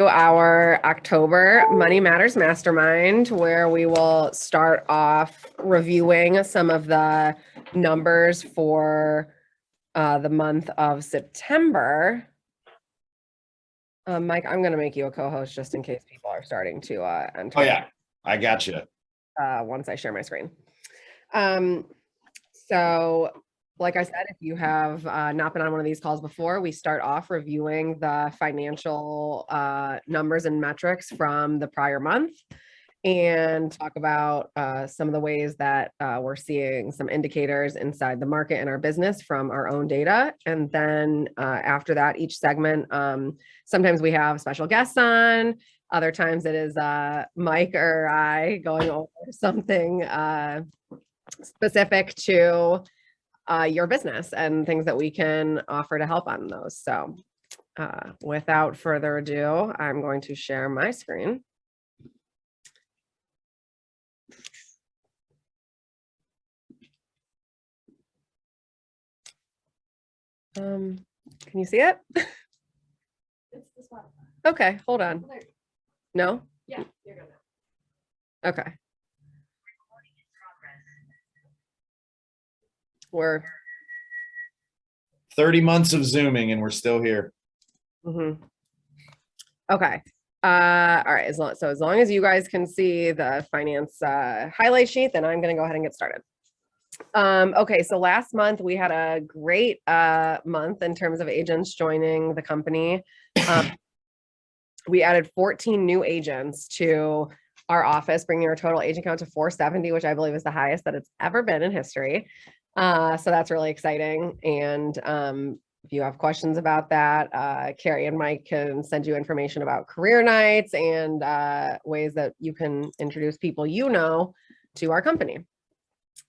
our October Money Matters Mastermind, where we will start off reviewing some of the numbers for the month of September. Mike, I'm going to make you a co-host just in case people are starting to enter. Oh, yeah, I got you. Once I share my screen. So like I said, if you have not been on one of these calls before, we start off reviewing the financial numbers and metrics from the prior month and talk about some of the ways that we're seeing some indicators inside the market and our business from our own data. And then after that, each segment, sometimes we have special guests on, other times it is Mike or I going over something specific to your business and things that we can offer to help on those. So without further ado, I'm going to share my screen. Can you see it? It's this one. Okay, hold on. No? Yeah, you're good. Okay. We're 30 months of Zooming and we're still here. Okay. All right. As long as you guys can see the finance highlight sheet, then I'm going to go ahead and get started. Okay. So last month we had a great month in terms of agents joining the company. We added 14 new agents to our office, bringing our total agent count to 470, which I believe is the highest that it's ever been in history. So that's really exciting. And if you have questions about that, Carrie and Mike can send you information about career nights and ways that you can introduce people you know to our company.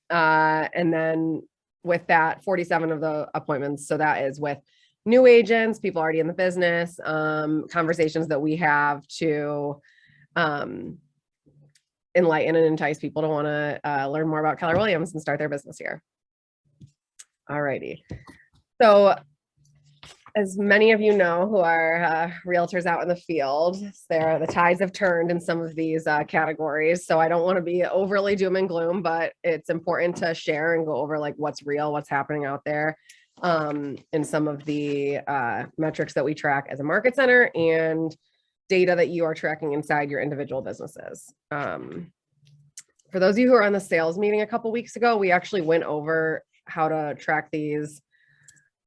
And then with that, 47 of the appointments, so that is with new agents, people already in the business, conversations that we have to enlighten and entice people to want to learn more about Keller Williams and start their business here. Alrighty. So as many of you know who are realtors out in the field, the tides have turned in some of these categories. So I don't want to be overly doom and gloom, but it's important to share and go over like what's real, what's happening out there in some of the metrics that we track as a market center and data that you are tracking inside your individual businesses. For those of you who are on the sales meeting a couple weeks ago, we actually went over how to track these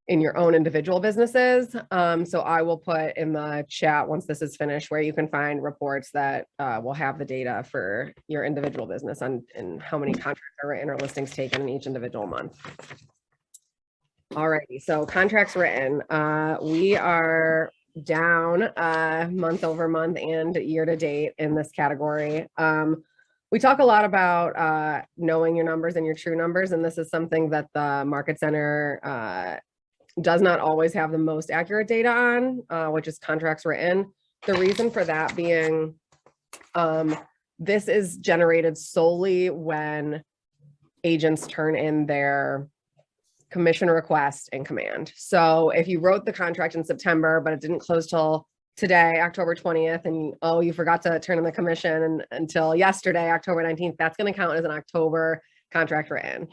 in your own individual businesses. So I will put in the chat once this is finished where you can find reports that will have the data for your individual business and how many contracts are written or listings taken in each individual month. Alrighty, so contracts written. We are down month over month and year to date in this category. We talk a lot about knowing your numbers and your true numbers, and this is something that the Market Center does not always have the most accurate data on, which is contracts written. The reason for that being this is generated solely when agents turn in their commission request and command. So if you wrote the contract in September, but it didn't close till today, October 20th, and oh, you forgot to turn in the commission until yesterday, October 19th, that's going to count as an October contract written.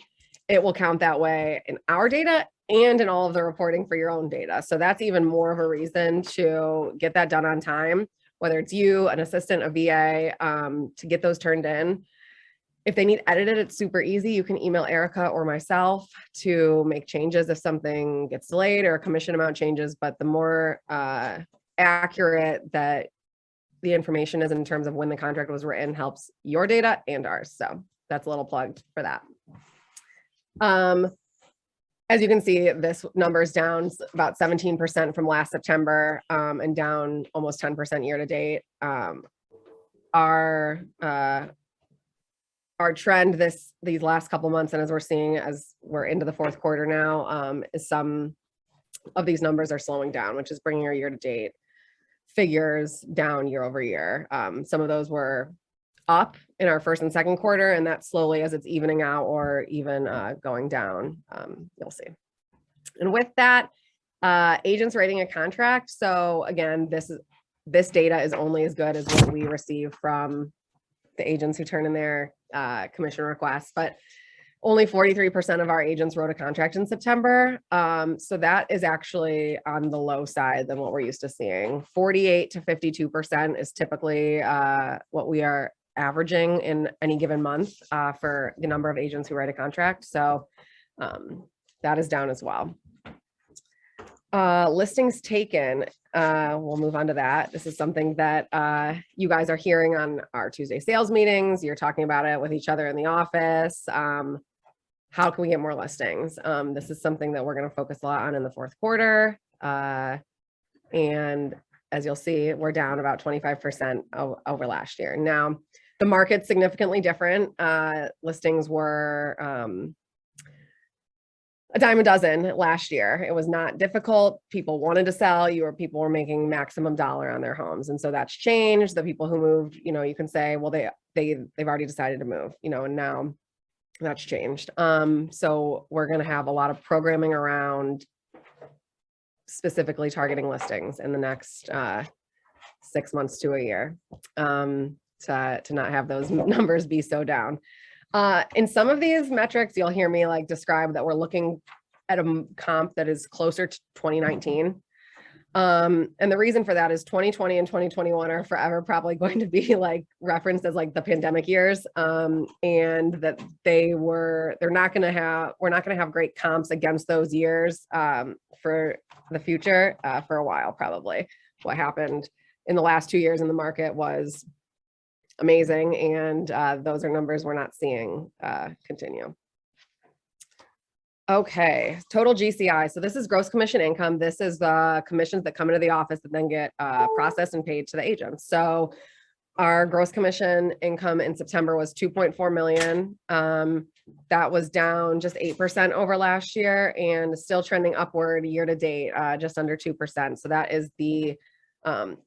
It will count that way in our data and in all of the reporting for your own data. So that's even more of a reason to get that done on time, whether it's you, an assistant, a VA, to get those turned in. If they need edited, it's super easy. You can email Erica or myself to make changes if something gets delayed or a commission amount changes, but the more accurate that the information is in terms of when the contract was written helps your data and ours. So that's a little plug for that. As you can see, this number is down about 17% from last September and down almost 10% year to date. Our trend these last couple months, and as we're seeing as we're into the fourth quarter now, is some of these numbers are slowing down, which is bringing our year to date figures down year over year. Some of those were up in our first and second quarter, and that slowly as it's evening out or even going down, you'll see. And with that, agents writing a contract. So again, this is this data is only as good as what we receive from the agents who turn in their commission requests, but only 43% of our agents wrote a contract in September. So that is actually on the low side than what we're used to seeing. 48 to 52% is typically what we are averaging in any given month for the number of agents who write a contract. So that is down as well. Listings taken. We'll move on to that. This is something that you guys are hearing on our Tuesday sales meetings. You're talking about it with each other in the office. How can we get more listings? This is something that we're going to focus a lot on in the fourth quarter. And as you'll see, we're down about 25% over last year. Now, the market's significantly different. Listings were a dime a dozen last year. It was not difficult. People wanted to sell. People were making maximum dollar on their homes. And so that's changed. The people who moved, you can say, well, they've already decided to move, and now that's changed. So we're going to have a lot of programming around specifically targeting listings in the next 6 months to a year to not have those numbers be so down. In some of these metrics, you'll hear me describe that we're looking at a comp that is closer to 2019. And the reason for that is 2020 and 2021 are forever probably going to be referenced as the pandemic years. And that we're not going to have great comps against those years for the future for a while, probably. What happened in the last 2 years in the market was amazing. And those are numbers we're not seeing continue. Okay, total GCI. So this is gross commission income. This is the commissions that come into the office that then get processed and paid to the agents. So our gross commission income in September was 2.4 million. That was down just 8% over last year and still trending upward year to date, just under 2%. So that is the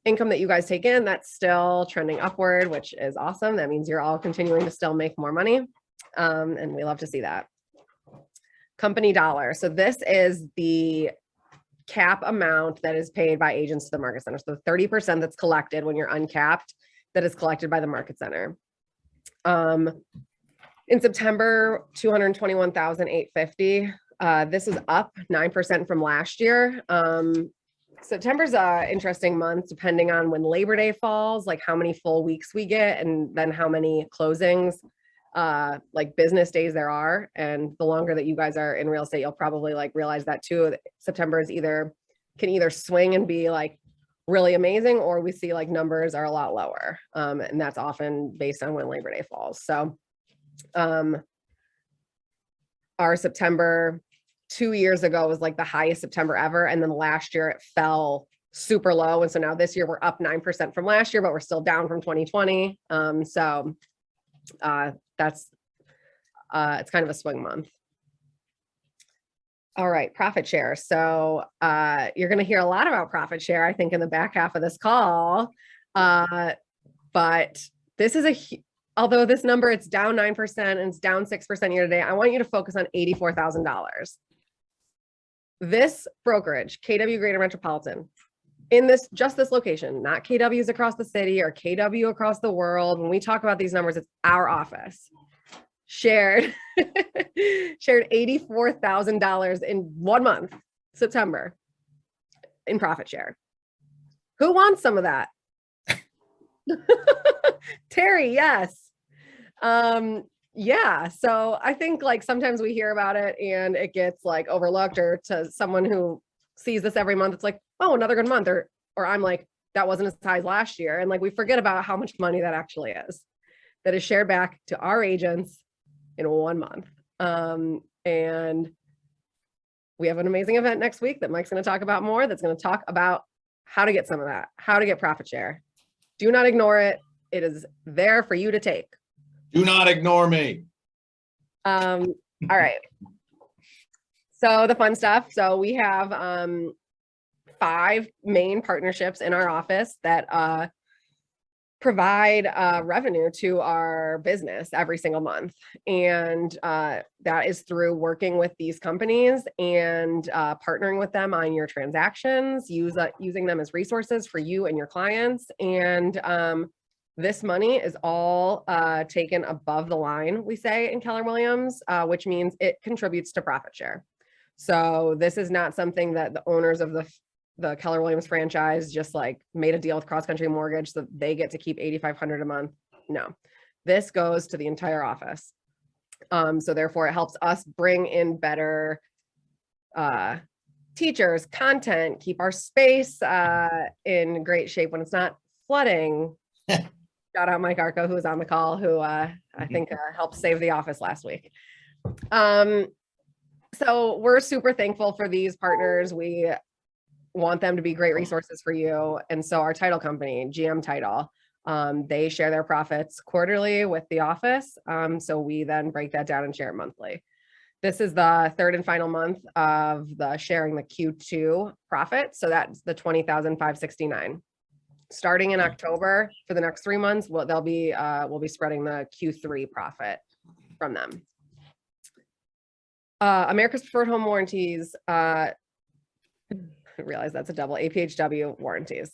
income that you guys take in. That's still trending upward, which is awesome. That means you're all continuing to still make more money. And we love to see that. Company dollar. So this is the cap amount that is paid by agents to the market center. So 30% that's collected when you're uncapped, that is collected by the market center. In September, 221,850. This is up 9% from last year. September's an interesting month, depending on when Labor Day falls, how many full weeks we get, and then how many closings, business days there are. And the longer that you guys are in real estate, you'll probably realize that too. September is can either swing and be really amazing, or we see numbers are a lot lower. And that's often based on when Labor Day falls. So our September 2 years ago was the highest September ever. And then last year it fell super low. And so now this year we're up 9% from last year, but we're still down from 2020. So that's it's kind of a swing month. All right, profit share. So you're going to hear a lot about profit share, I think, in the back half of this call. But this is although this number, it's down 9% and it's down 6% year to date, I want you to focus on $84,000. This brokerage, KW Greater Metropolitan, in this location, not KWs across the city or KW across the world. When we talk about these numbers, it's our office. Shared $84,000 in 1 month, September, in profit share. Who wants some of that? Terry, yes. Yeah, so I think sometimes we hear about it and it gets overlooked, or to someone who sees this every month, it's oh, another good month, or I'm that wasn't as high as last year. And we forget about how much money that actually is, that is shared back to our agents in 1 month. And we have an amazing event next week that Mike's going to talk about more, that's going to talk about how to get some of that, how to get profit share. Do not ignore it. It is there for you to take. Do not ignore me. All right. So the fun stuff. So we have 5 main partnerships in our office that provide revenue to our business every single month. And that is through working with these companies and partnering with them on your transactions, using them as resources for you and your clients. And this money is all taken above the line, we say in Keller Williams, which means it contributes to profit share. So this is not something that the owners of the Keller Williams franchise just like made a deal with Cross Country Mortgage so they get to keep $8,500 a month. No, this goes to the entire office. So therefore it helps us bring in better teachers, content, keep our space in great shape when it's not flooding. Shout out Mike Arco, who was on the call, who I think helped save the office last week. So we're super thankful for these partners. We want them to be great resources for you. And so our title company, GM Title, they share their profits quarterly with the office. So we then break that down and share it monthly. This is the third and final month of the sharing the Q2 profit. So that's the $20,569. Starting in October for the next 3 months, we'll be spreading the Q3 profit from them. America's Preferred Home Warranties, I realize that's a double, APHW warranties.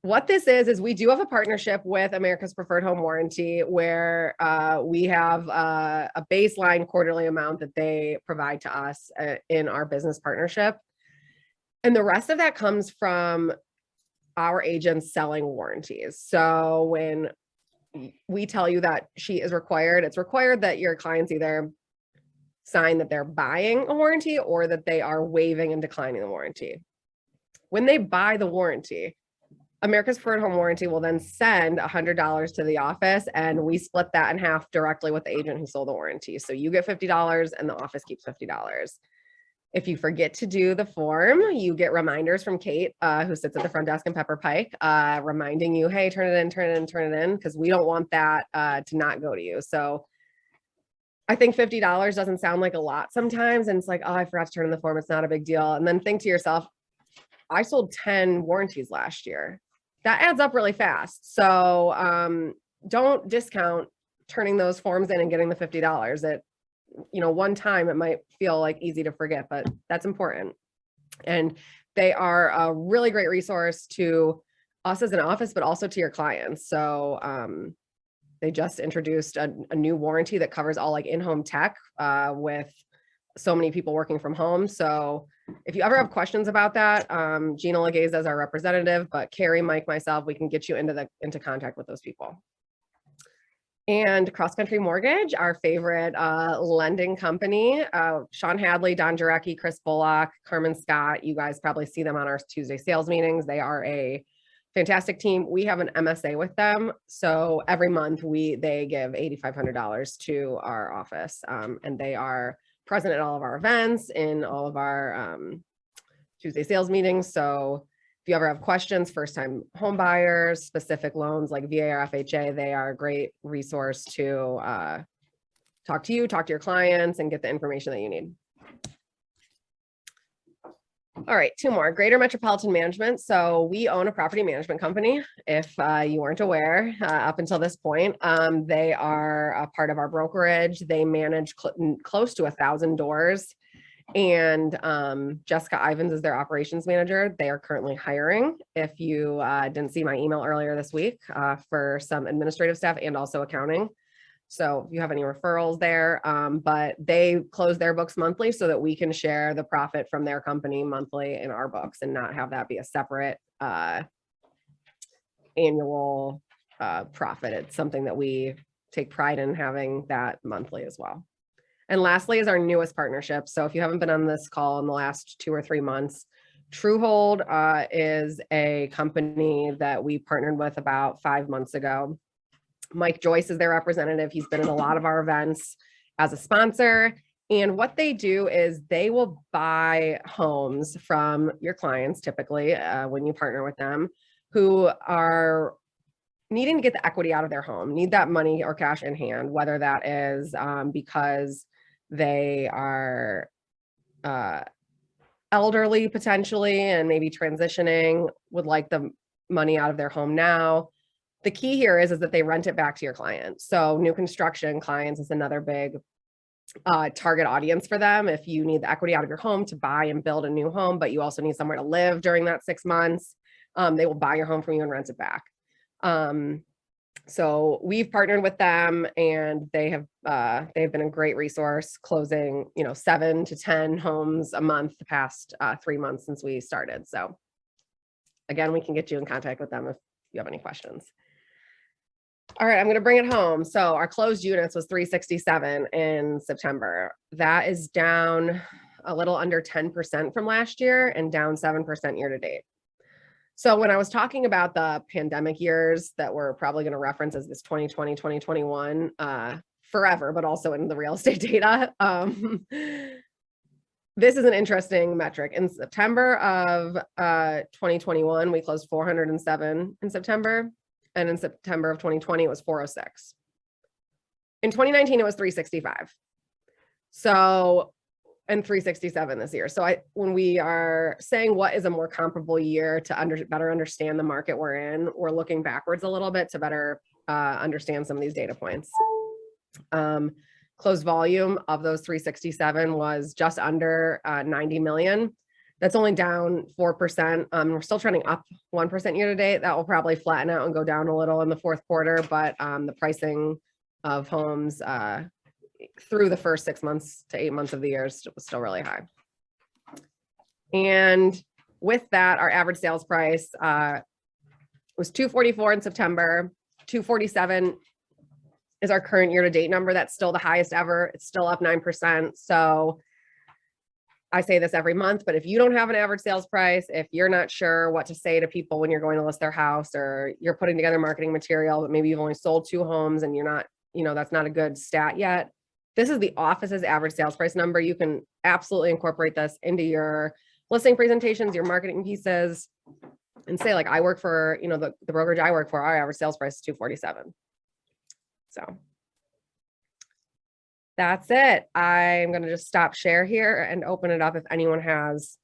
What this is we do have a partnership with America's Preferred Home Warranty where we have a baseline quarterly amount that they provide to us in our business partnership. And the rest of that comes from our agents selling warranties. So when we tell you that sheet is required, it's required that your clients either sign that they're buying a warranty or that they are waiving and declining the warranty. When they buy the warranty, America's Preferred Home Warranty will then send $100 to the office, and we split that in half directly with the agent who sold the warranty. So you get $50 and the office keeps $50. If you forget to do the form, you get reminders from Kate, who sits at the front desk in Pepper Pike, reminding you, hey, turn it in, turn it in, turn it in, because we don't want that to not go to you. So I think $50 doesn't sound like a lot sometimes. And it's like, oh, I forgot to turn in the form. It's not a big deal. And then think to yourself, I sold 10 warranties last year. That adds up really fast. So don't discount turning those forms in and getting the $50. It, one time it might feel like easy to forget, but that's important. And they are a really great resource to us as an office, but also to your clients. So they just introduced a new warranty that covers all like in-home tech with so many people working from home. So if you ever have questions about that, Gina Legeza is our representative, but Carrie, Mike, myself, we can get you into contact with those people. And Cross Country Mortgage, our favorite lending company, Sean Hadley, Don Jarecki, Chris Bullock, Carmen Scott, you guys probably see them on our Tuesday sales meetings. They are a fantastic team. We have an MSA with them. So every month they give $8,500 to our office, and they are present at all of our events, in all of our Tuesday sales meetings. So if you ever have questions, first-time home buyers, specific loans like VA or FHA, they are a great resource to talk to you, talk to your clients, and get the information that you need. All right, 2 more. Greater Metropolitan Management. So we own a property management company. If you weren't aware up until this point, they are a part of our brokerage. They manage close to 1,000 doors. And Jessica Ivins is their operations manager. They are currently hiring. If you didn't see my email earlier this week for some administrative staff and also accounting. So if you have any referrals there, but they close their books monthly so that we can share the profit from their company monthly in our books and not have that be a separate annual profit. It's something that we take pride in having that monthly as well. And lastly is our newest partnership. So if you haven't been on this call in the last 2 or 3 months, Truehold is a company that we partnered with about 5 months ago. Mike Joyce is their representative. He's been in a lot of our events as a sponsor. And what they do is they will buy homes from your clients, typically when you partner with them, who are needing to get the equity out of their home, need that money or cash in hand, whether that is because they are elderly potentially and maybe transitioning, would like the money out of their home now. The key here is that they rent it back to your client. So new construction clients is another big target audience for them. If you need the equity out of your home to buy and build a new home, but you also need somewhere to live during that 6 months, they will buy your home from you and rent it back. So we've partnered with them, and they've been a great resource, closing 7 to 10 homes a month the past 3 months since we started. So again, we can get you in contact with them if you have any questions. All right, I'm going to bring it home. So our closed units was 367 in September. That is down a little under 10% from last year and down 7% year to date. So when I was talking about the pandemic years that we're probably going to reference as this 2020, 2021 forever, but also in the real estate data, this is an interesting metric. In September of 2021, we closed 407 in September. And in September of 2020, it was 406. In 2019, it was 365. So, and 367 this year. So when we are saying what is a more comparable year to better understand the market we're in, we're looking backwards a little bit to better understand some of these data points. Closed volume of those 367 was just under 90 million. That's only down 4%. We're still trending up 1% year to date. That will probably flatten out and go down a little in the fourth quarter, but the pricing of homes through the first 6 months to 8 months of the year was still really high. And with that, our average sales price was $244 in September. $247 is our current year to date number. That's still the highest ever. It's still up 9%. So I say this every month, but if you don't have an average sales price, if you're not sure what to say to people when you're going to list their house, or you're putting together marketing material, but maybe you've only sold 2 homes and you're not, that's not a good stat yet. This is the office's average sales price number. You can absolutely incorporate this into your listing presentations, your marketing pieces, and say, like, I work for, the brokerage I work for, our average sales price is $247. So that's it. I'm going to just stop share here and open it up if anyone has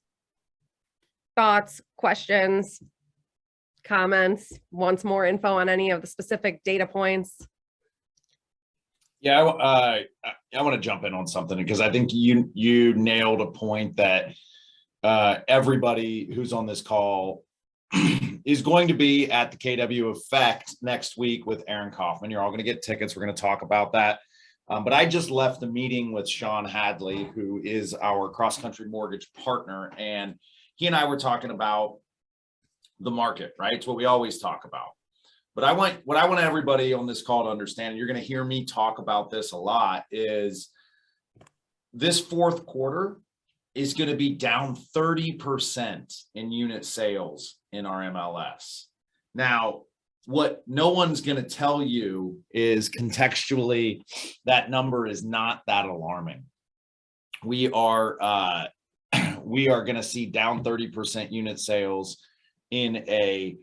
thoughts, questions, comments, wants more info on any of the specific data points. Yeah, I want to jump in on something, because I think you nailed a point that everybody who's on this call is going to be at the KW Effect next week with Aaron Kaufman. You're all going to get tickets. We're going to talk about that. But I just left the meeting with Sean Hadley, who is our cross-country mortgage partner, and he and I were talking about the market, right? It's what we always talk about. But what I want everybody on this call to understand, and you're going to hear me talk about this a lot, is this fourth quarter is going to be down 30% in unit sales in our MLS. Now, what no one's going to tell you is contextually that number is not that alarming. We are going to see down 30% unit sales in a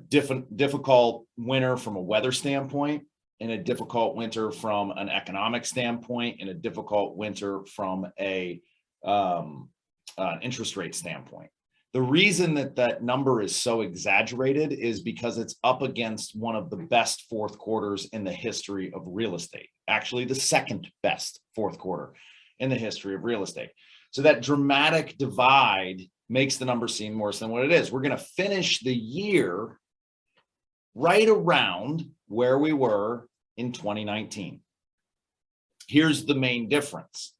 difficult winter from a weather standpoint, in a difficult winter from an economic standpoint, in a difficult winter from a interest rate standpoint. The reason that number is so exaggerated is because it's up against one of the best fourth quarters in the history of real estate. Actually, the second best fourth quarter in the history of real estate. So that dramatic divide makes the number seem worse than what it is. We're going to finish the year right around where we were in 2019. Here's the main difference.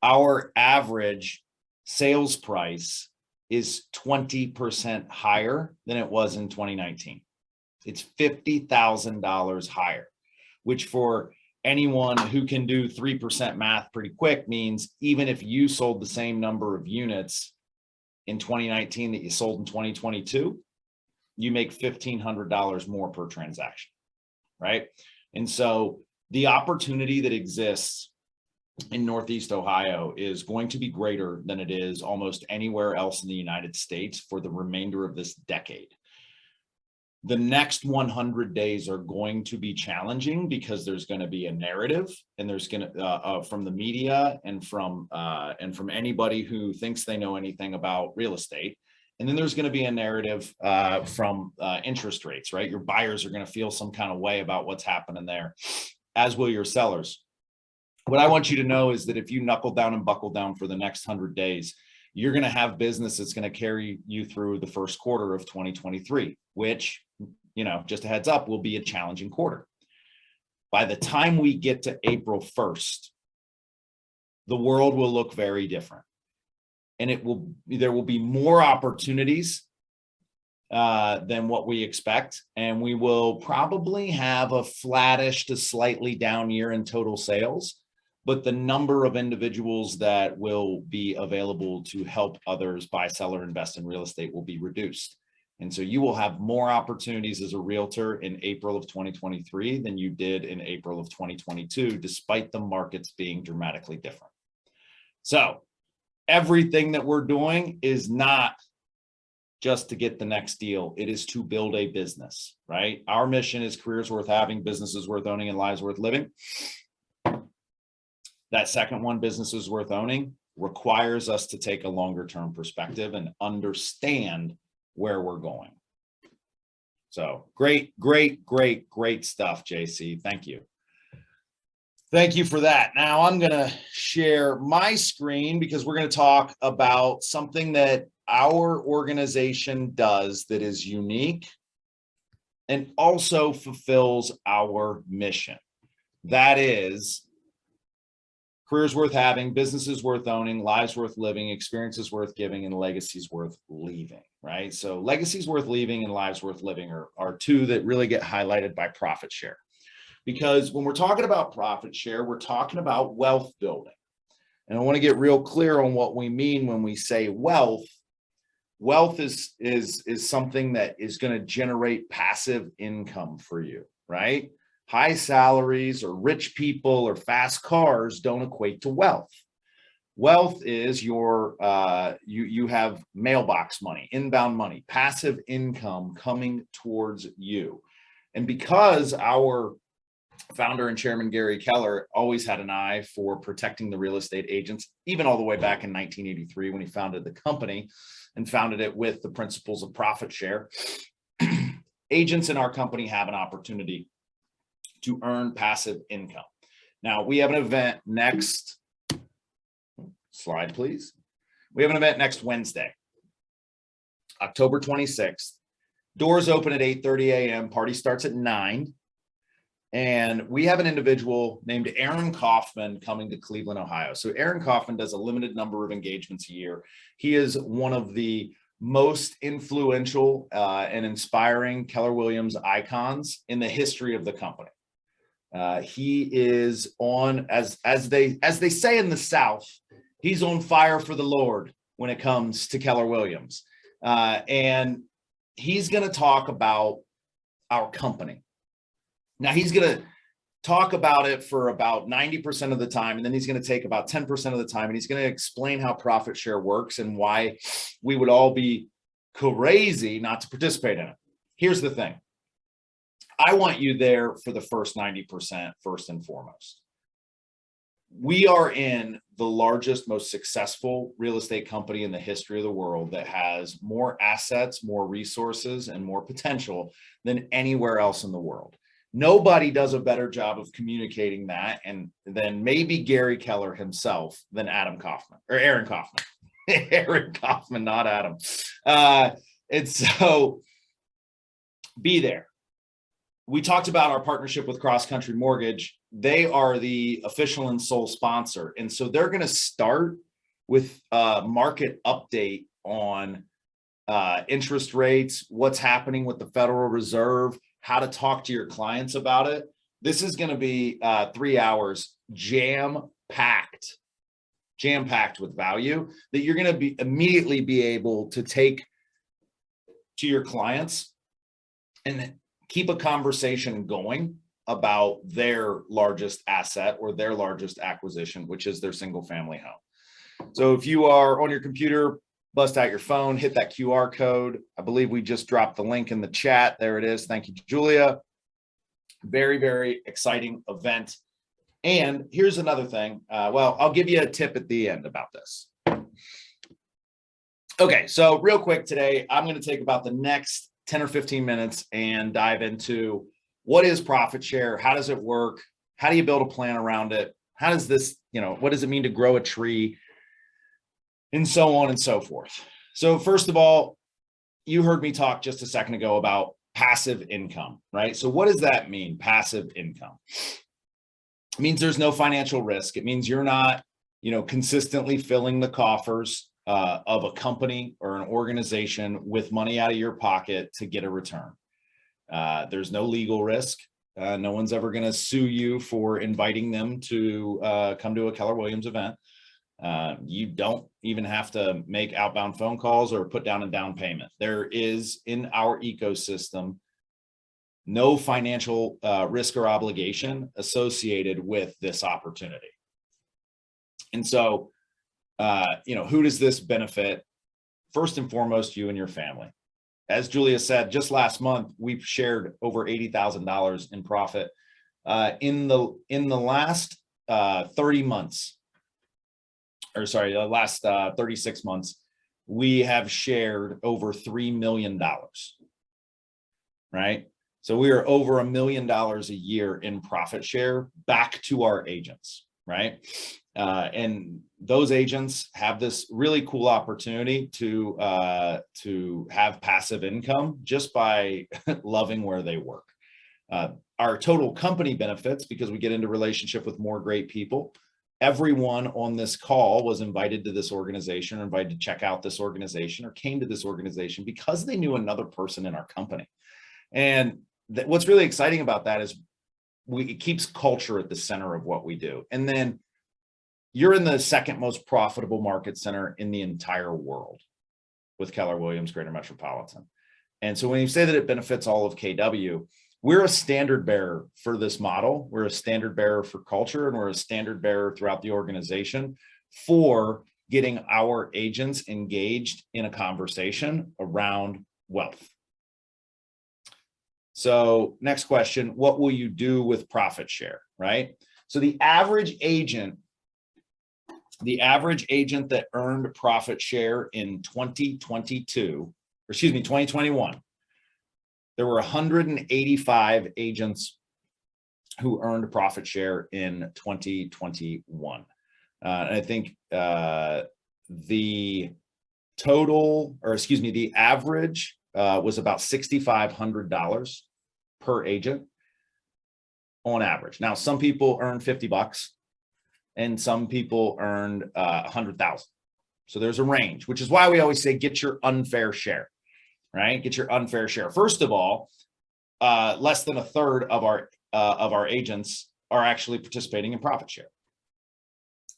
Our average sales price is 20% higher than it was in 2019. It's $50,000 higher, which for anyone who can do 3% math pretty quick means even if you sold the same number of units in 2019 that you sold in 2022, you make $1,500 more per transaction, right? And so the opportunity that exists in Northeast Ohio is going to be greater than it is almost anywhere else in the United States for the remainder of this decade. The next 100 days are going to be challenging because there's going to be a narrative, and there's going to from the media and from anybody who thinks they know anything about real estate, And then there's going to be a narrative from interest rates, right? Your buyers are going to feel some kind of way about what's happening there, as will your sellers. What I want you to know is that if you knuckle down and buckle down for the next 100 days, you're going to have business that's going to carry you through the first quarter of 2023, which, you know, just a heads up, will be a challenging quarter. By the time we get to April 1st, the world will look very different. And there will be more opportunities than what we expect. And we will probably have a flattish to slightly down year in total sales, but the number of individuals that will be available to help others buy, sell, or invest in real estate will be reduced. And so you will have more opportunities as a realtor in April of 2023 than you did in April of 2022, despite the markets being dramatically different. So everything that we're doing is not just to get the next deal. It is to build a business, right? Our mission is careers worth having, businesses worth owning, and lives worth living. That second one, businesses worth owning, requires us to take a longer term perspective and understand where we're going. So great stuff, JC. Thank you. Thank you for that. Now I'm going to share my screen because we're going to talk about something that our organization does that is unique and also fulfills our mission. That is careers worth having, businesses worth owning, lives worth living, experiences worth giving, and legacies worth leaving, right? So legacies worth leaving and lives worth living are two that really get highlighted by profit share. Because when we're talking about profit share, we're talking about wealth building. And I want to get real clear on what we mean when we say wealth. Wealth is something that is going to generate passive income for you, right? High salaries or rich people or fast cars don't equate to wealth. Wealth is your you have mailbox money, inbound money, passive income coming towards you. And because our founder and chairman Gary Keller always had an eye for protecting the real estate agents, even all the way back in 1983 when he founded the company and founded it with the principles of profit share, agents in our company have an opportunity to earn passive income. Now, we have an event next, slide please. We have an event next Wednesday, October 26th. Doors open at 8:30 a.m. Party starts at 9. And we have an individual named Aaron Kaufman coming to Cleveland, Ohio. So Aaron Kaufman does a limited number of engagements a year. He is one of the most influential and inspiring Keller Williams icons in the history of the company. He is on, as they say in the South, he's on fire for the Lord when it comes to Keller Williams. And he's going to talk about our company. Now, he's going to talk about it for about 90% of the time, and then he's going to take about 10% of the time, and he's going to explain how profit share works and why we would all be crazy not to participate in it. Here's the thing. I want you there for the first 90%, first and foremost. We are in the largest, most successful real estate company in the history of the world that has more assets, more resources, and more potential than anywhere else in the world. Nobody does a better job of communicating that, and then maybe Gary Keller himself than Adam Kaufman or Aaron Kaufman. Aaron Kaufman, not Adam. And so be there. We talked about our partnership with Cross Country Mortgage. They are the official and sole sponsor. And so they're going to start with a market update on interest rates, what's happening with the Federal Reserve, how to talk to your clients about it. This is going to be 3 hours jam-packed with value that you're going to immediately be able to take to your clients and keep a conversation going about their largest asset or their largest acquisition, which is their single family home. So if you are on your computer, bust out your phone, hit that QR code. I believe we just dropped the link in the chat. There it is. Thank you, Julia. Very, very exciting event. And here's another thing. Well, I'll give you a tip at the end about this. Okay, so real quick today, I'm going to take about the next 10 or 15 minutes and dive into what is profit share? How does it work? How do you build a plan around it? How does this, what does it mean to grow a tree? And so on and so forth. So first of all, you heard me talk just a second ago about passive income, right? So what does that mean, passive income? It means there's no financial risk. It means you're not, consistently filling the coffers of a company or an organization with money out of your pocket to get a return. There's no legal risk. No one's ever going to sue you for inviting them to come to a Keller Williams event. You don't even have to make outbound phone calls or put down a down payment. There is in our ecosystem no financial risk or obligation associated with this opportunity. And so, who does this benefit? First and foremost, you and your family. As Julia said, just last month, we've shared over $80,000 in profit. In the last 30 months, or sorry, the last 36 months, we have shared over $3 million, right? So we are over $1 million a year in profit share back to our agents, right? And those agents have this really cool opportunity to have passive income just by loving where they work. Our total company benefits, because we get into relationship with more great people. Everyone on this call was invited to this organization, or invited to check out this organization, or came to this organization because they knew another person in our company. And what's really exciting about that is it keeps culture at the center of what we do. And then you're in the second most profitable market center in the entire world with Keller Williams Greater Metropolitan. And so when you say that it benefits all of KW, we're a standard bearer for this model. We're a standard bearer for culture, and we're a standard bearer throughout the organization for getting our agents engaged in a conversation around wealth. So next question, what will you do with profit share, right? So the average agent that earned profit share in 2021, there were 185 agents who earned profit share in 2021. And I think the average was about $6,500 per agent on average. Now, some people earn $50 and some people earned 100,000. So there's a range, which is why we always say, get your unfair share, right? Get your unfair share. First of all, less than a third of our agents are actually participating in profit share.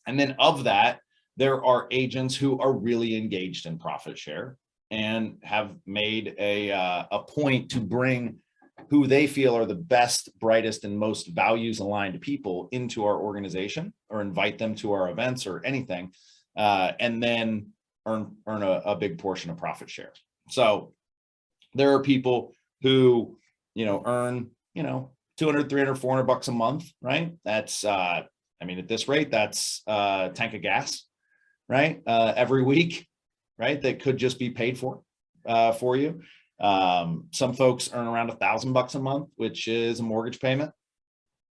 And then of that, there are agents who are really engaged in profit share and have made a point to bring who they feel are the best, brightest, and most values aligned people into our organization, or invite them to our events or anything, and then earn a big portion of profit share. So there are people who, earn, 200, 300, 400 bucks a month, right? That's, at this rate, that's a tank of gas, right? Every week, right? That could just be paid for you. Some folks earn around $1,000 a month, which is a mortgage payment,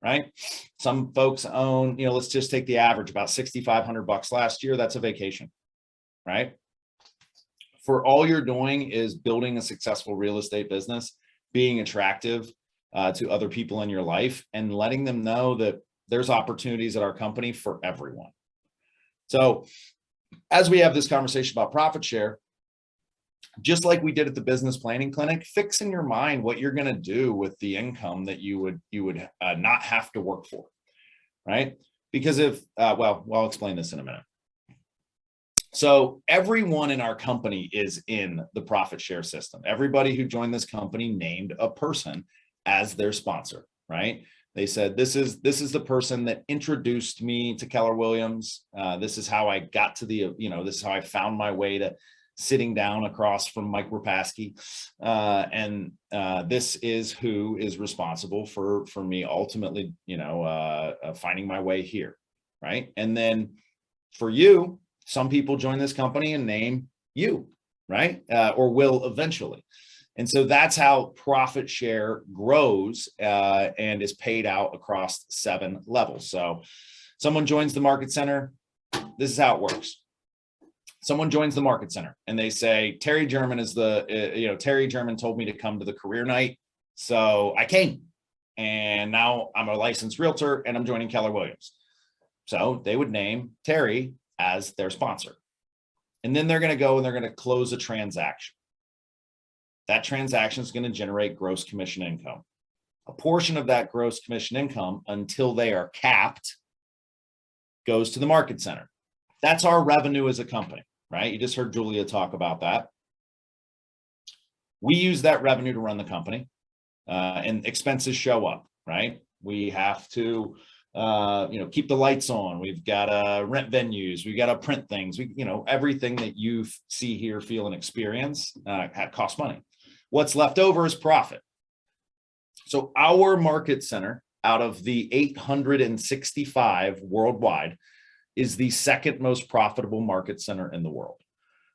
right? Some folks own, let's just take the average, about $6,500 last year. That's a vacation, right? For all you're doing is building a successful real estate business, being attractive to other people in your life, and letting them know that there's opportunities at our company for everyone. So as we have this conversation about profit share, just like we did at the business planning clinic, fix in your mind what you're going to do with the income that you would not have to work for, right? Because if, I'll explain this in a minute. So everyone in our company is in the profit share system. Everybody who joined this company named a person as their sponsor, right? They said, this is the person that introduced me to Keller Williams. This is how I got to this is how I found my way to sitting down across from Mike Rapaski. And this is who is responsible for me ultimately, finding my way here, right? And then for you, some people join this company and name you, right? Or will eventually. And so that's how profit share grows and is paid out across 7 levels. So someone joins the market center. This is how it works. Someone joins the market center and they say, Terry German is Terry German told me to come to the career night. So I came, and now I'm a licensed realtor and I'm joining Keller Williams. So they would name Terry as their sponsor. And then they're going to go and they're going to close a transaction. That transaction is going to generate gross commission income. A portion of that gross commission income, until they are capped, goes to the market center. That's our revenue as a company, right? You just heard Julia talk about that. We use that revenue to run the company, and expenses show up, right? We have to keep the lights on. We've got to rent venues. We've got to print things. Everything that you see, hear, feel, and experience costs money. What's left over is profit. So our market center, out of the 865 worldwide, is the second most profitable market center in the world.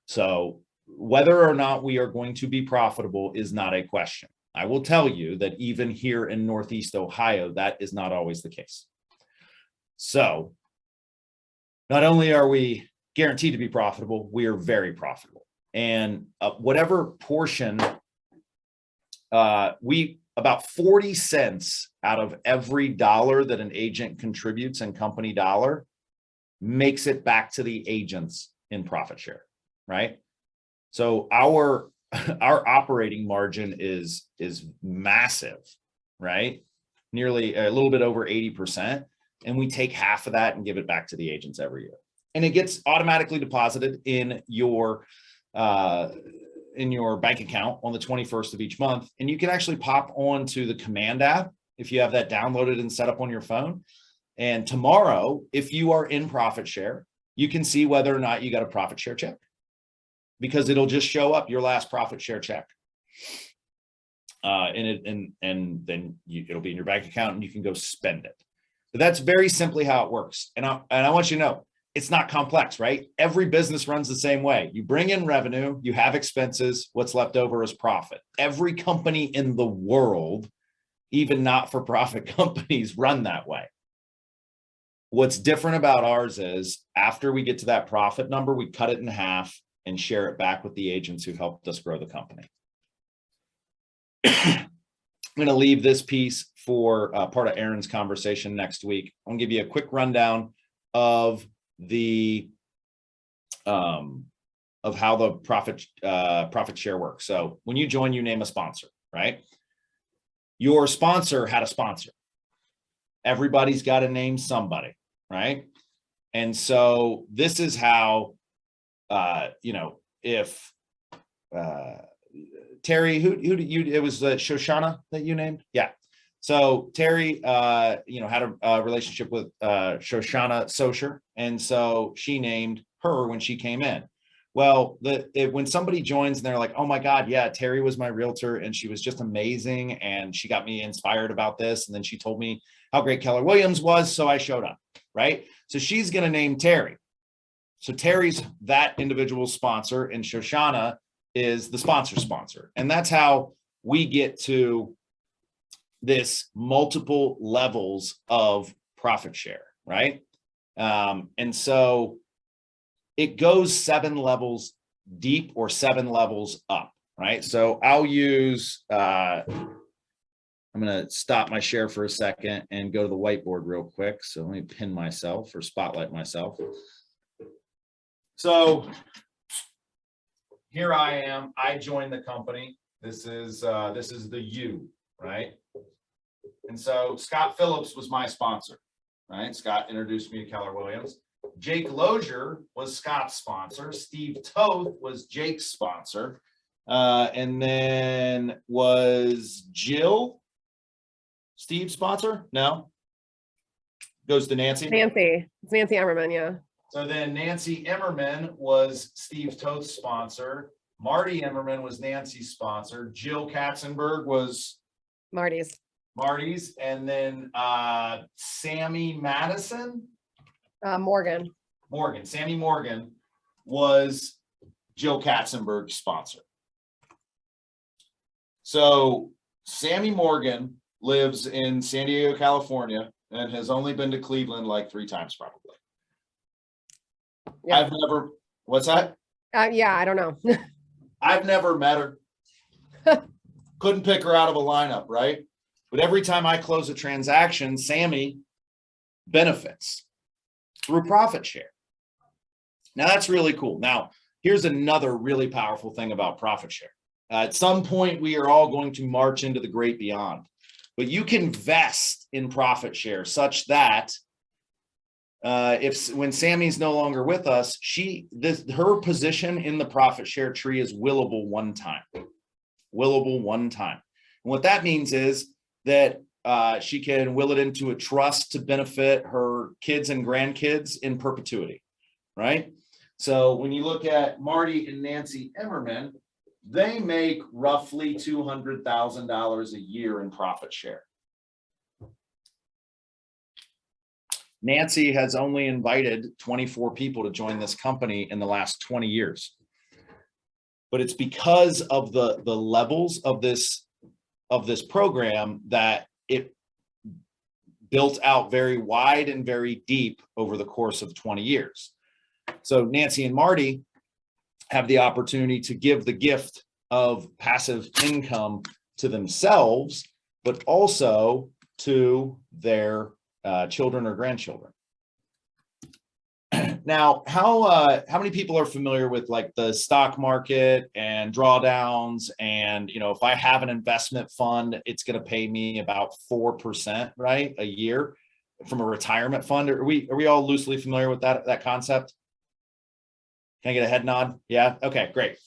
So whether or not we are going to be profitable is not a question. I will tell you that even here in Northeast Ohio, that is not always the case. So not only are we guaranteed to be profitable, we are very profitable. And whatever portion, about 40 cents out of every dollar that an agent contributes in company dollar makes it back to the agents in profit share, right? So our operating margin is massive, right? Nearly a little bit over 80%. And we take half of that and give it back to the agents every year. And it gets automatically deposited in your bank account on the 21st of each month. And you can actually pop onto the Command app if you have that downloaded and set up on your phone. And tomorrow, if you are in profit share, you can see whether or not you got a profit share check, because it'll just show up your last profit share check. And then it'll be in your bank account and you can go spend it. But that's very simply how it works. And I want you to know, it's not complex, right? Every business runs the same way. You bring in revenue, you have expenses, what's left over is profit. Every company in the world, even not-for-profit companies, run that way. What's different about ours is after we get to that profit number, we cut it in half and share it back with the agents who helped us grow the company. I'm going to leave this piece for part of Aaron's conversation next week. I'm going to give you a quick rundown of how the profit share works. So when you join, you name a sponsor, right? Your sponsor had a sponsor. Everybody's got to name somebody, right? And so this is how, if Terry, who did you, it was Shoshana that you named? Yeah. So Terry, had a relationship with Shoshana Socher. And so she named her when she came in. Well, when somebody joins and they're like, oh my God, yeah, Terry was my realtor and she was just amazing. And she got me inspired about this. And then she told me how great Keller Williams was. So I showed up, right? So she's going to name Terry. So Terry's that individual sponsor and Shoshana is the sponsor. And that's how we get to this multiple levels of profit share, right? And so it goes 7 levels deep or 7 levels up, right? So I'll use, I'm going to stop my share for a second and go to the whiteboard real quick. So let me pin myself or spotlight myself. So here I am, I joined the company. This is the U, right? And so Scott Phillips was my sponsor, right? Scott introduced me to Keller Williams. Jake Lozier was Scott's sponsor. Steve Toth was Jake's sponsor. And then was Jill Steve's sponsor? No. Goes to Nancy. It's Nancy Emmerman, yeah. So then Nancy Emmerman was Steve Toth's sponsor. Marty Emmerman was Nancy's sponsor. Jill Katzenberg was Marty's. And then Sammy Madison? Morgan. Sammy Morgan was Jill Katzenberg's sponsor. So Sammy Morgan lives in San Diego, California, and has only been to Cleveland like 3 times probably. Yeah. I've never, what's that? Yeah, I don't know. I've never met her. Couldn't pick her out of a lineup, right? But every time I close a transaction, Sammy benefits through profit share. Now that's really cool. Now, here's another really powerful thing about profit share. At some point, we are all going to march into the great beyond, but you can vest in profit share such that when Sammy's no longer with us, her position in the profit share tree is willable one time. Willable one time. And what that means is that she can will it into a trust to benefit her kids and grandkids in perpetuity, right? So when you look at Marty and Nancy Emmerman, they make roughly $200,000 a year in profit share. Nancy has only invited 24 people to join this company in the last 20 years. But it's because of the levels of this program that it built out very wide and very deep over the course of 20 years. So Nancy and Marty have the opportunity to give the gift of passive income to themselves, but also to their children or grandchildren. Now, how many people are familiar with like the stock market and drawdowns? And, you know, if I have an investment fund, it's going to pay me about 4%, right, a year from a retirement fund. Are we all loosely familiar with that concept? Can I get a head nod? Yeah. Okay, great.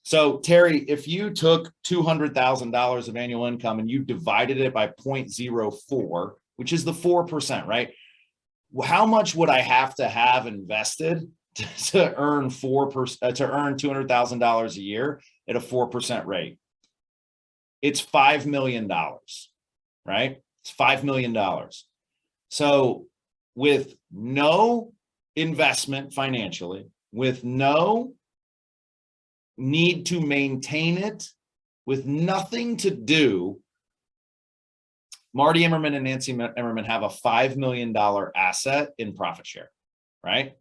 So Terry, if you took $200,000 of annual income and you divided it by 0.04, which is the 4%, right? How much would I have to have invested to earn 4% to earn $200,000 a year at a 4% rate? It's $5 million, right? It's $5 million. So with no investment financially, with no need to maintain it, with nothing to do, Marty Emmerman and Nancy Emmerman have a $5 million asset in profit share, right?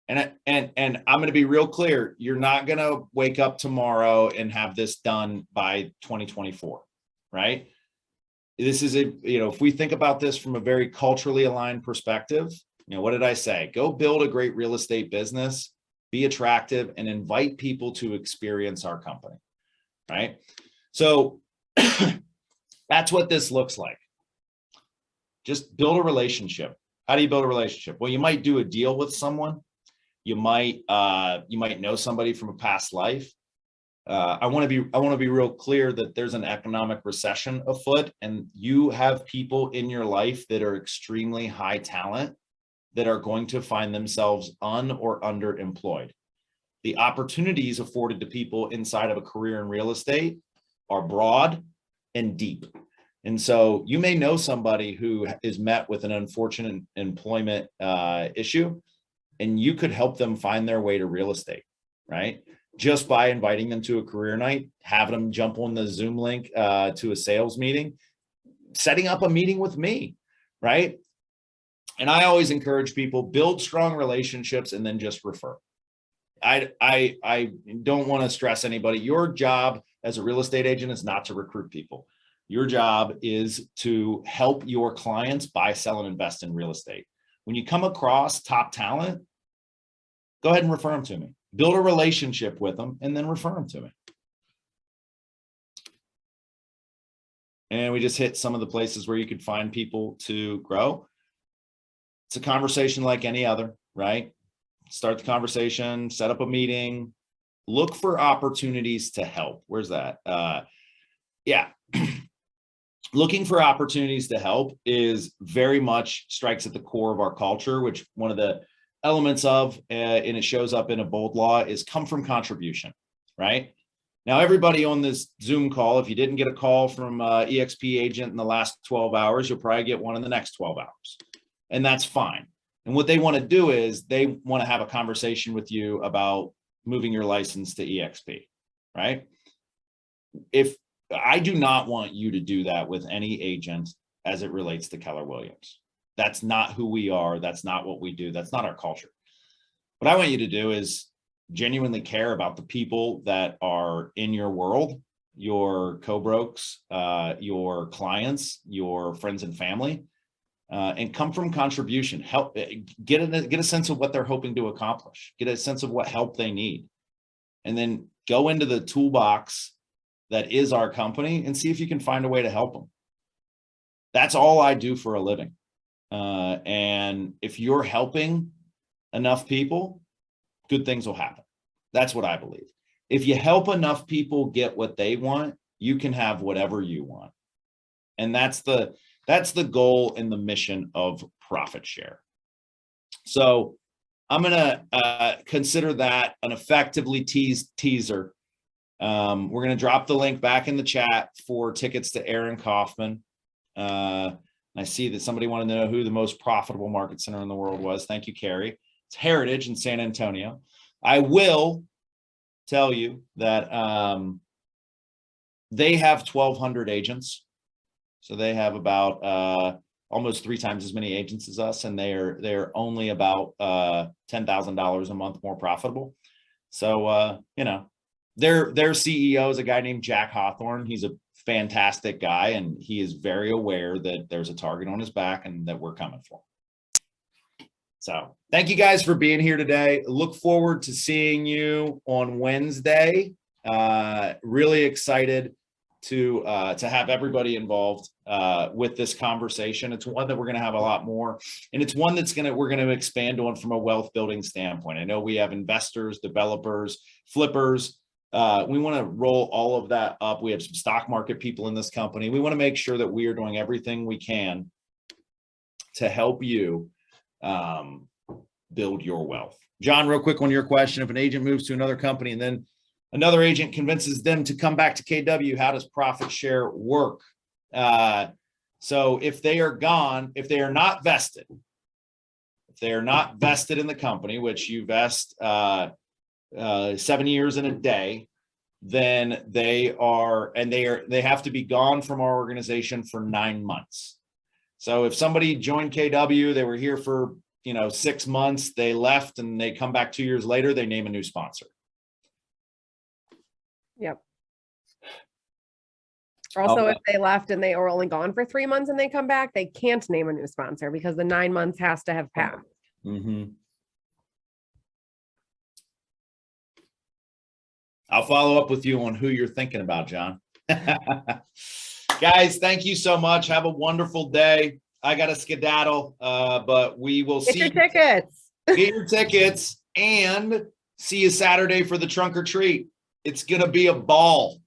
And I'm going to be real clear. You're not going to wake up tomorrow and have this done by 2024, right? This is if we think about this from a very culturally aligned perspective, what did I say? Go build a great real estate business, be attractive, and invite people to experience our company, right? So that's what this looks like. Just build a relationship. How do you build a relationship? Well, you might do a deal with someone. You might know somebody from a past life. I want to be real clear that there's an economic recession afoot, and you have people in your life that are extremely high talent that are going to find themselves or underemployed. The opportunities afforded to people inside of a career in real estate are broad and deep. And so you may know somebody who is met with an unfortunate employment issue, and you could help them find their way to real estate, right? Just by inviting them to a career night, having them jump on the Zoom link to a sales meeting, setting up a meeting with me, right? And I always encourage people, build strong relationships and then just refer. I don't want to stress anybody. Your job as a real estate agent is not to recruit people. Your job is to help your clients buy, sell, and invest in real estate. When you come across top talent, go ahead and refer them to me. Build a relationship with them and then refer them to me. And we just hit some of the places where you could find people to grow. It's a conversation like any other, right? Start the conversation, set up a meeting, look for opportunities to help. Where's that? Yeah. Looking for opportunities to help is very much strikes at the core of our culture, which one of the elements of, and it shows up in a bold law, is come from contribution, right? Now, everybody on this Zoom call, if you didn't get a call from EXP agent in the last 12 hours, you'll probably get one in the next 12 hours. And that's fine. And what they want to do is they want to have a conversation with you about moving your license to EXP, right? If I do not want you to do that with any agent as it relates to Keller Williams. That's not who we are. That's not what we do. That's not our culture. What I want you to do is genuinely care about the people that are in your world, your co-brokes, your clients, your friends and family, and come from contribution. Help get a sense of what they're hoping to accomplish. Get a sense of what help they need, and then go into the toolbox that is our company and see if you can find a way to help them. That's all I do for a living. And if you're helping enough people, good things will happen. That's what I believe. If you help enough people get what they want, you can have whatever you want. And that's the goal and the mission of Profit Share. So I'm going to consider that an effectively teaser. We're going to drop the link back in the chat for tickets to Aaron Kaufman. I see that somebody wanted to know who the most profitable market center in the world was. Thank you, Carrie. It's Heritage in San Antonio. I will tell you that they have 1,200 agents. So they have about almost 3 times as many agents as us, and they're only about $10,000 a month more profitable. So you know, their CEO is a guy named Jack Hawthorne. He's a fantastic guy, and he is very aware that there's a target on his back and that we're coming for him. So thank you guys for being here today. Look forward to seeing you on Wednesday. Really excited to have everybody involved with this conversation. It's one that we're going to have a lot more, and it's one that's we're going to expand on from a wealth building standpoint. I know we have investors, developers, flippers. We want to roll all of that up. We have some stock market people in this company. We want to make sure that we are doing everything we can to help you build your wealth. John, real quick on your question, if an agent moves to another company and then another agent convinces them to come back to KW, how does Profit Share work? So if they are gone, if they are not vested in the company, which you vest 7 years in a day, then they have to be gone from our organization for 9 months. So if somebody joined KW, they were here for 6 months, they left, and they come back 2 years later, they name a new sponsor. Yep. Also, if they left and they were only gone for 3 months and they come back, they can't name a new sponsor because the 9 months has to have passed. Mm-hmm. I'll follow up with you on who you're thinking about, John. Guys, thank you so much. Have a wonderful day. I got to skedaddle, but we will see. Get your tickets. Get your tickets and see you Saturday for the trunk or treat. It's going to be a ball.